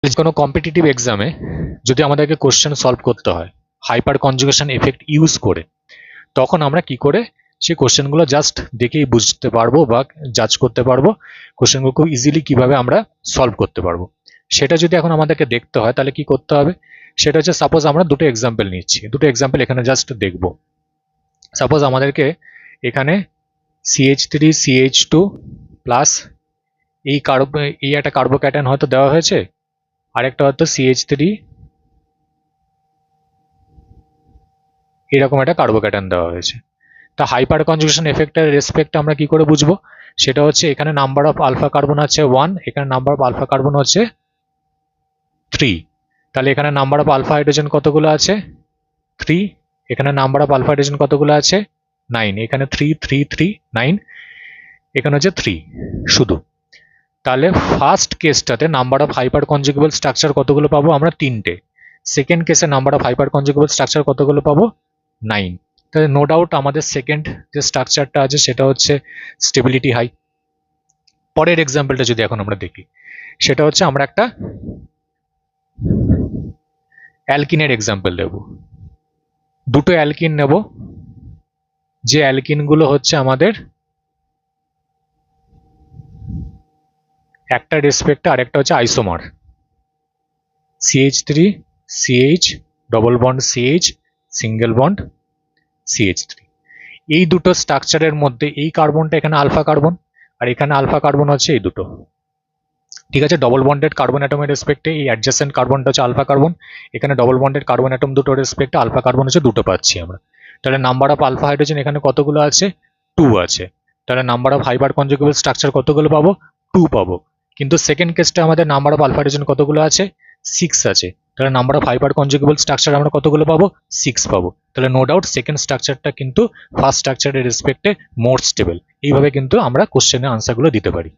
কোনো কম্পিটিটিভ এক্সামে যদি আমাদেরকে কোশ্চেন সলভ করতে হয় হাইপার কনজুগেশন এফেক্ট ইউজ করে, তখন আমরা কি করে সেই কোশ্চেনগুলো জাস্ট দেখেই বুঝতে পারবো বা জাজ করতে পারবো কোশ্চেনগুলো খুব ইজিলি কিভাবে আমরা সলভ করতে পারবো। সেটা যদি এখন আমাদেরকে দেখতে হয় তাহলে কি করতে হবে, সেটা হচ্ছে সাপোজ আমরা দুটো এক্সাম্পল নিচ্ছি, দুটো এক্সাম্পল এখানে জাস্ট দেখব। সাপোজ আমাদেরকে এখানে CH3CH2 প্লাস এই একটা কার্বোক্যাটায়ন হয়তো দেওয়া হয়েছে, আরেকটা হয়তো CH3 এরকম একটা কার্বোক্যাটায়ন দেওয়া হয়েছে। তা হাইপার কনজুগেশন এফেক্টের রেসপেক্ট আমরা কি করে বুঝবো, সেটা হচ্ছে এখানে নাম্বার অফ আলফা কার্বন আছে 1, এখানে নাম্বার অফ আলফা কার্বন হচ্ছে 3। তাহলে এখানে নাম্বার অফ আলফা হাইড্রোজেন কতগুলো আছে 3, এখানে নাম্বার অফ আলফা হাইড্রোজেন কতগুলো আছে 9, এখানে 3 3 3 9, এখানে হচ্ছে 3 শুধু। তাহলে ফার্স্ট কেসটাতে number of hyper conjugable structure কতগুলো পাবো আমরা 3টে, সেকেন্ড কেসে number of hyper conjugable structure কতগুলো পাবো 9। তাহলে নো ডাউট আমাদের সেকেন্ড যে স্ট্রাকচারটা আছে সেটা হচ্ছে স্টেবিলিটি হাই। পরের এক্সাম্পলটা যদি এখন আমরা দেখি, সেটা হচ্ছে আমরা একটা অ্যালকিনের এক্সাম্পল দেব। দুটো অ্যালকিন নেব, যে অ্যালকিনগুলো হচ্ছে আমাদের একটা রেসপেক্টে আরেকটা হচ্ছে isomer, CH3 CH double bond CH single bond CH3। এই দুটো স্ট্রাকচারের মধ্যে এই কার্বনটা এখানে আলফা কার্বন আর এখানে আলফা কার্বন হচ্ছে এই দুটো, ঠিক আছে। ডবল বন্ডেড কার্বন অ্যাটমের রেসপেক্টে এই অ্যাডজেসেন্ট কার্বনটা হচ্ছে আলফা কার্বন, এখানে ডবল বন্ডেড কার্বন অ্যাটম দুটো রেসপেক্টে আলফা কার্বন হচ্ছে দুটো পাচ্ছি আমরা। তাহলে নাম্বার অফ আলফা হাইড্রোজেন এখানে কতগুলো আছে 2 আছে, তাহলে number of hyper conjugable structure কতগুলো পাবো 2 পাবো। কিন্তু সেকেন্ড কেসটা আমাদের নাম্বার অফ আলফা হাইড্রোজেন কতগুলো আছে 6 আছে, তাহলে number of hyper conjugable structure আমরা কতগুলো পাবো 6 পাবো। তাহলে নো ডাউট সেকেন্ড স্ট্রাকচারটা কিন্তু ফার্স্ট স্ট্রাকচারের রেসপেক্টে মোর স্টেবল। এইভাবে কিন্তু আমরা কোশ্চেনের আনসারগুলো দিতে পারি।